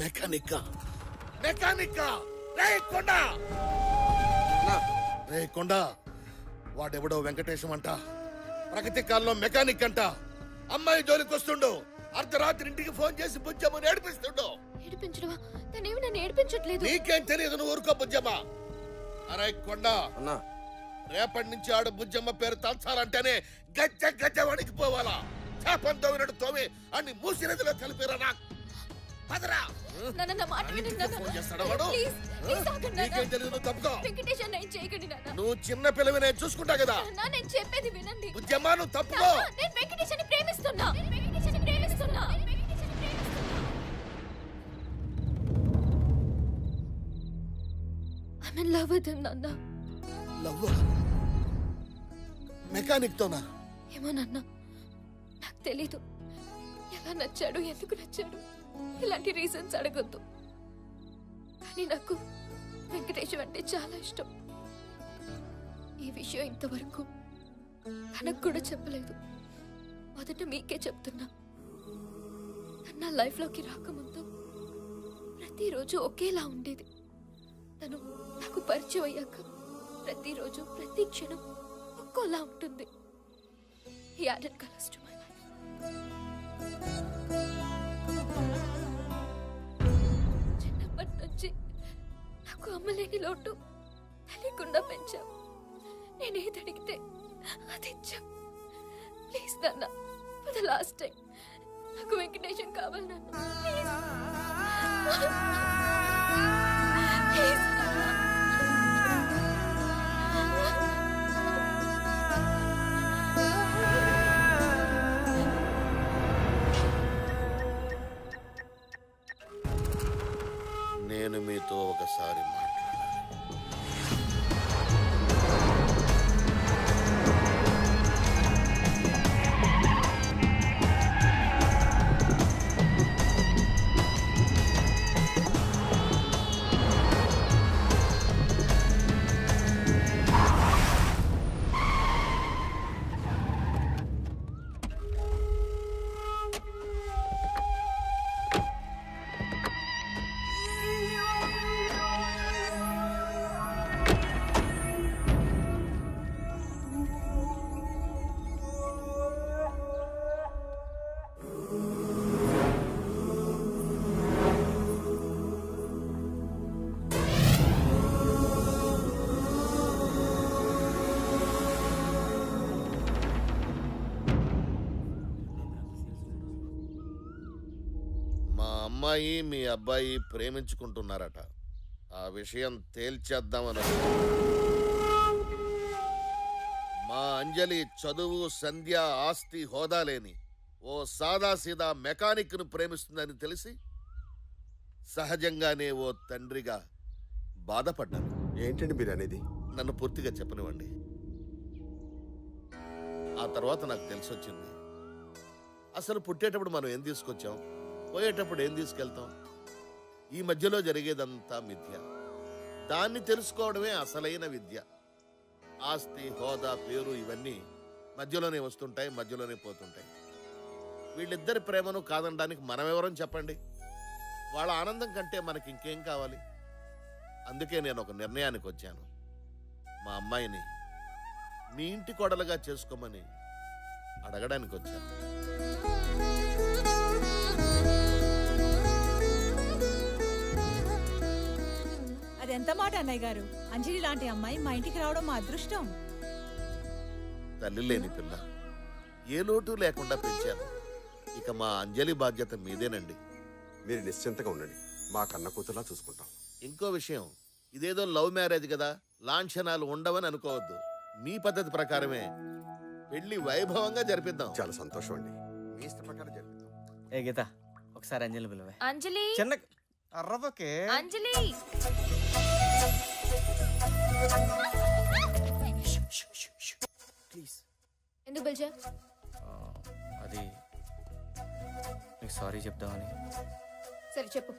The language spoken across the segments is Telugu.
మెకానిక్ రే కొండ వాడెవడో వెంకటేశం అంట, ప్రగతి కాలంలో మెకానిక్ అంట. అమ్మాయి జోలికి వస్తుండు, అర్ధరాత్రి ఇంటికి ఫోన్ చేసి బుజ్జమ్మ ఏడిపిస్తుండు. ఏడిపించడమా? తనేమి నన్ను ఏడిపించట్లేదు. నీకేం తెలియదు, నువ్వు ఊరుకో బుజ్జమ్మ. అరే కొండ, రేపటి నుంచి ఆడు బుజ్జమ్మ పేరు తలచాలంటేనే గజ్జ గజ్జ వణికిపోవాలా. చేపం తోమినట్టు తోమి అన్ని మూసినదిలో కలిపిరా. నాకు నువ్వు చిన్న పిల్లవి, నేను చూసుకుంటా కదా. నేను చెప్పేది వినండి. బుజ్జమ్మ నువ్వు తప్పుకో. నేను వెంకటేశ్వరిని ప్రేమిస్తున్నా. I'm in love with him, నాన్న. లవ్? మెకానిక్ తోనా? ఏమో నాన్న, నాకు తెలీదు. ఎలా నచ్చాడు, ఎందుకు నచ్చాడు, ఇలాంటి రీజన్స్ అడగొద్దు. కానీ నాకు వెంకటేశ్వర అంటే చాలా ఇష్టం. ఈ విషయం ఇంతవరకు తనకు కూడా చెప్పలేదు. మొదట మీకే చెప్తున్నా. నా లైఫ్లోకి రాకముందు ప్రతిరోజు ఒకేలా ఉండేది. తను నాకు పరిచయం అయ్యాక ప్రతిరోజు ప్రతి క్షణం ఒక్కోలా ఉంటుంది. He added colors to my life. చిన్నప్పటి నుంచి నాకు అమ్మలేని లోటు తెలియకుండా పెంచాం. నేనేది అడిగితే అది ఇచ్చాం. ప్లీజ్ నాన్న, ఫర్ ద లాస్ట్ టైం నాకు వెంకటేశ్వర కావాలి నాన్న. ప్లీజ్. నేను మీతో ఒకసారి మాట్లాడాలి. అమ్మాయి మీ అబ్బాయి ప్రేమించుకుంటున్నారట. ఆ విషయం తేల్చేద్దామని. మా అంజలి చదువు, సంధ్య, ఆస్తి, హోదా లేని ఓ సాదాసీదా మెకానిక్ ను ప్రేమిస్తుందని తెలిసి సహజంగానే ఓ తండ్రిగా బాధపడ్డాను. ఏంటండి మీరు అనేది? నన్ను పూర్తిగా చెప్పనివ్వండి. ఆ తర్వాత నాకు తెలిసొచ్చింది, అసలు పుట్టేటప్పుడు మనం ఏం తీసుకొచ్చాం, పోయేటప్పుడు ఏం తీసుకెళ్తాం. ఈ మధ్యలో జరిగేదంతా మిథ్య. దాన్ని తెలుసుకోవడమే అసలైన విద్య. ఆస్తి, హోదా, పేరు ఇవన్నీ మధ్యలోనే వస్తుంటాయి, మధ్యలోనే పోతుంటాయి. వీళ్ళిద్దరి ప్రేమను కాదనడానికి మనమెవరం చెప్పండి? వాళ్ళ ఆనందం కంటే మనకి ఇంకేం కావాలి? అందుకే నేను ఒక నిర్ణయానికి వచ్చాను. మా అమ్మాయిని మీ ఇంటి కోడలుగా చేసుకోమని అడగడానికి వచ్చాను. అదెంత మాట అన్నయ్య గారు. అంజలి లాంటి అమ్మాయి మా ఇంటికి రావడం మా అదృష్టం. తల్లి లేని పిల్ల, ఏ లోటు లేకుండా పెంచాను. ఇక మా అంజలి బాధ్యత మీదేనండి. మీరు నిశ్చింతగా ఉండండి, మా కన్న కూతురులా చూసుకుంటాం. ఇంకో విషయం, ఇదేదో లవ్ మ్యారేజ్ కదా, లాంఛనాలు ఉండవని అనుకోవద్దు. మీ పద్ధతి ప్రకారమే పెళ్లి వైభవంగా జరిపిద్దాం. చాలా సంతోషం అండి, మీ ఇష్ట ప్రకారం జరిపిద్దాం. ఏ గీత, ఒకసారి అంజలి పిలువే. అంజలి, చిన్న అర్రవకే. అంజలి, ప్లీజ్. ఎందుకు పిలిచా? అది నీకు సారీ చెప్దామని. సరే చెప్పు.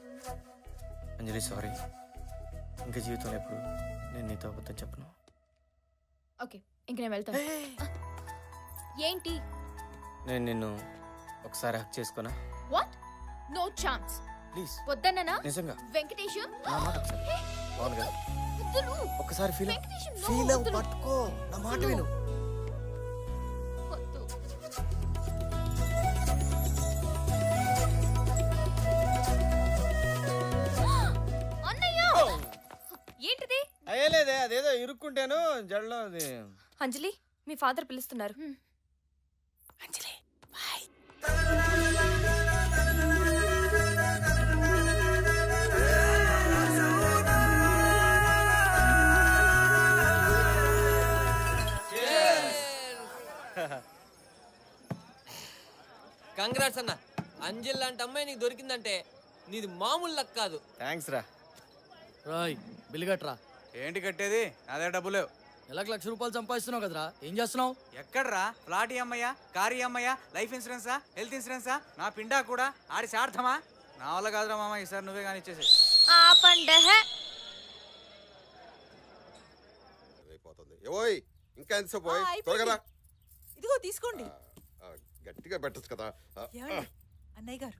అంజలి సారీ, ఇంకా జీవితంలో ఎప్పుడు నేను నీతో అబద్ధం చెప్పను. ఓకే, ఇంక నేను వెళ్తాను. ఏంటి? నేను నిన్ను ఒకసారి హక్ చేసుకున్నా. వాట్? No chance. ప్లీజ్ వద్దన్నా నిజంగా వెంకటేశం నా మాట ఒకసారి అవును కదా వద్దులు. ఒక్కసారి ఫీల్ వెంకటేశం, no, ఫీల్ అవ్వు వద్దులు. పట్టుకో నా మాట విను వద్దు. అన్నయ్య ఏంటిది? అయ్యలేదే అదేదో ఇరుక్కుంటాను జడలో అది అంజలి మీ ఫాదర్ పిలుస్తున్నారు. అంజలి కంగ్రాట్స్ అన్న. అంజల్ లాంటి అమ్మాయి నీకు దొరికిందంటే నీది మామూలు లక్ కాదు. థ్యాంక్స్ రా. రాయ్ బిల్లు కట్టరా. ఏంటి కట్టేది? అదే డబ్బు లేవు. నెలకు ₹1,00,000 సంపాదిస్తున్నావు కదరా, ఏం చేస్తున్నావు? ఎక్కడ్రా? ఫ్లాట్ అమ్మయ్యా, కారు అమ్మయ్యా, లైఫ్ ఇన్సూరెన్సా, హెల్త్ ఇన్సూరెన్సా, నా పిండా కూడా ఆడి సార్థమా? నా వల్ల కాదురా మామ, ఈసారి నువ్వే కానీ ఇచ్చేసి. ఆ పండహ అయిపోతుంది. ఓయ్ ఇంకా ఎంతసేపు పోయి అయిపోయింది. త్వరగా రా. ఇదిగో తీసుకోండి. గట్టిగా పెట్టచ్చు కదా. ఏమండి? అన్నయ్య గారు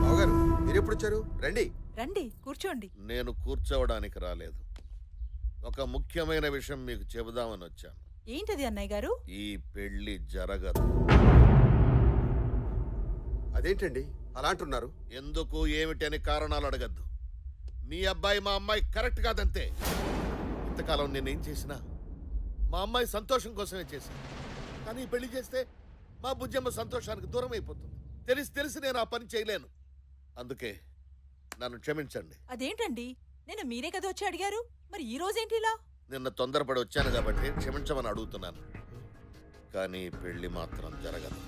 బావగారు మీరు ఎప్పుడు వచ్చారు? రండి. రండి కూర్చోండి. నేను కూర్చోవడానికి రాలేదు, ఒక ముఖ్యమైన విషయం మీకు చెబుదామని వచ్చాను. ఏంటది అన్నయ్య గారు? ఈ పెళ్లి జరగదు. అదేంటండి అలా అంటున్నారు? ఎందుకు ఏమిటని కారణాలు అడగద్దు. మీ అబ్బాయి మా అమ్మాయి కరెక్ట్ కాదంతే. ఇంతకాలం నేనేం చేసినా మా అమ్మాయి సంతోషం కోసమే చేశాను. కానీ ఈ పెళ్లి చేస్తే మా బుజ్జమ్మ సంతోషానికి దూరం అయిపోతుంది. తెలిసి నేను ఆ పని చేయలేను. అందుకే నన్ను క్షమించండి. అదేంటండి, నేను మీరే కదా వచ్చి అడిగారు, మరి ఈ రోజేంటి ఇలా? నిన్న తొందరపడి వచ్చాను కాబట్టి క్షమించమని అడుగుతున్నాను. కానీ పెళ్లి మాత్రం జరగదు.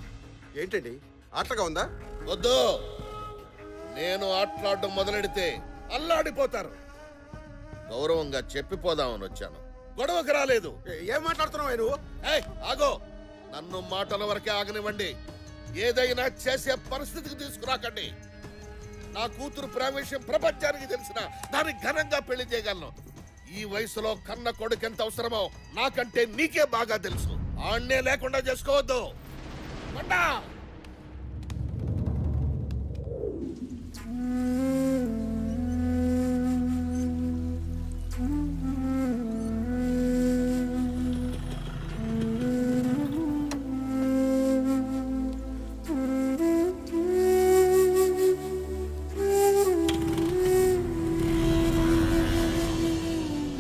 ఏంటండి ఆటగా ఉందా? వద్దు, నేను ఆటలాడడం మొదలెడితే అల్లాడిపోతారు. గౌరవంగా చెప్పిపోదామని వచ్చాను, గొడవకు రాలేదు. ఏం మాట్లాడుతున్నావు నువ్వు? ఏయ్, ఆగో, నన్ను మాటల వరకే ఆగనివ్వండి. ఏదైనా చేసే పరిస్థితికి తీసుకురాకండి. నా కూతురు ప్రేమ విషయం ప్రపంచానికి తెలిసిన దానికి ఘనంగా పెళ్లి చేయగలను. ఈ వయసులో కన్న కొడుకు ఎంత అవసరమో నాకంటే నీకే బాగా తెలుసు. ఆణ్ణే లేకుండా చేసుకోవద్దు. కొండా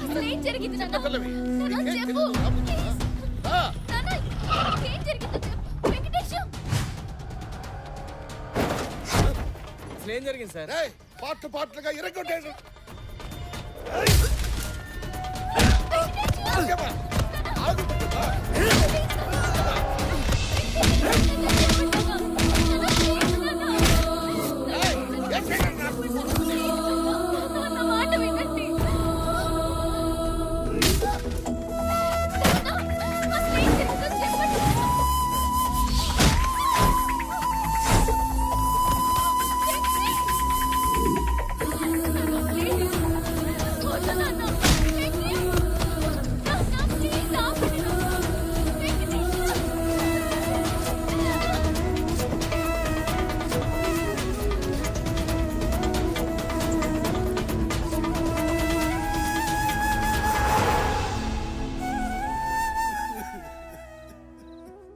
అసలు ఏం జరిగింది నాన్న? చిన్నపిల్లవి. నాన్న, నీకేం చెప్పు. తెలీదు, రాబోతుందా? రా. నాన్న, ఏం జరిగిందో చెప్పు. వెంకటేశం, అసలు ఏం జరిగింది సార్? ఏయ్, పార్ట్లుగా ఇరగొట్టేయండి. ఆగమ్మా. ఆగు. ఏయ్, ఏం చేయండి రా? నాన్న మాట వినండి. నాన్న, అసలు ఏం జరిగిందో చెప్పండి.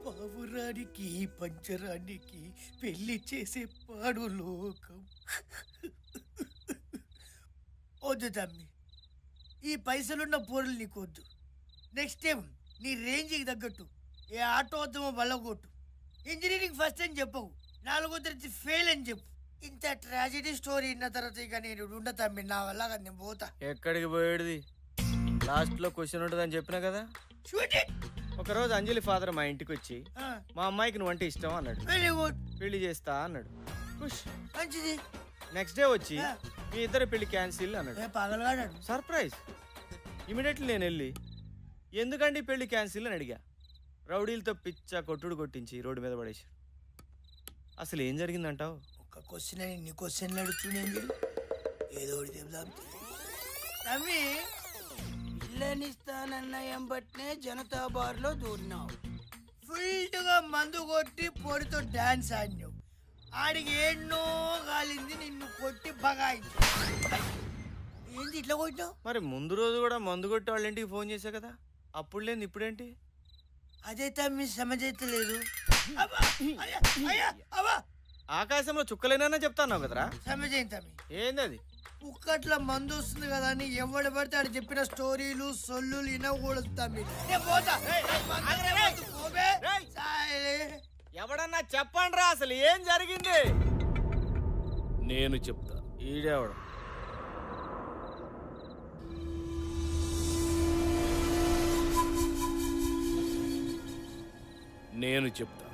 పావురానికి పంచరానికి పెళ్లి చేసే పాడు లోకం. వద్దు తమ్మి, ఈ పైసలున్న పోరులు నీకు వద్దు. నెక్స్ట్ టైం నీ రేంజ్కి తగ్గట్టు ఏ ఆటో వద్దామో బల్లగొట్టు. ఇంజనీరింగ్ ఫస్ట్ అని చెప్పవు, 4వ తరగతి ఫెయిల్ అని చెప్పు. ఇంత ట్రాజెడీ స్టోరీ విన్న తర్వాత ఇక నేను ఉండ తమ్మి, నా వల్ల కాదు, నేను పోతా. ఎక్కడికి పోయేది? లాస్ట్ లో క్వశ్చన్ ఉంటుందని చెప్పినా కదా. షూటింగ్. ఒకరోజు అంజలి ఫాదర్ మా ఇంటికి వచ్చి మా అమ్మాయికి నువ్వంటే ఇష్టం అన్నాడు. వెరీ గుడ్, పెళ్లి చేస్తా అన్నాడు. ఖుష్. మంచిది. నెక్స్ట్ డే వచ్చి మీ ఇద్దరు పెళ్లి క్యాన్సిల్ అన్నాడు. పగలగాడాడు. సర్ప్రైజ్. ఇమీడియట్లీ నేను వెళ్ళి ఎందుకండి పెళ్లి క్యాన్సిల్ అని అడిగా. రౌడీలతో పిచ్చ కొట్టుడు కొట్టించి రోడ్డు మీద పడేశారు. అసలు ఏం జరిగిందంటావు? ఒక క్వశ్చన్ అని నీ క్వశ్చన్లు అడుగుతున్నాను, ఏదో ఒకటి చెప్దాం. తమ్మి, పిల్లనిస్తానన్న ఎంబట్నే జనతా బార్లో దూరినావు, ఫుల్గా మందు కొట్టి పొడితో డాన్స్ ఆడినావు. ఆడికి ఎన్నో కాలింది నిన్ను కొట్టి బగాయింది. ఏంది ఇట్లా కొట్టావు? మరి ముందు రోజు కూడా మందు కొట్టి వాళ్ళ ఇంటికి ఫోన్ చేశా కదా, అప్పుడు లేదు ఇప్పుడేంటి? అదే తమ్మి సమజైతలేదు. ఆకాశంలో చుక్కలేనా చెప్తాను కదరా. సమజైంది తమ్మి. ఏంది అది? కుక్కట్ల మందు వస్తుంది కదా అని ఎవడు పడితే ఆడు చెప్పిన స్టోరీలు సొల్లు వినకూడదు తమ్మి. నేను పోతా. పోబే. సాయలే. ఎవడన్నా చెప్పండి రా, అసలు ఏం జరిగింది? నేను చెప్తా. ఈడేవాడు నేను చెప్తా.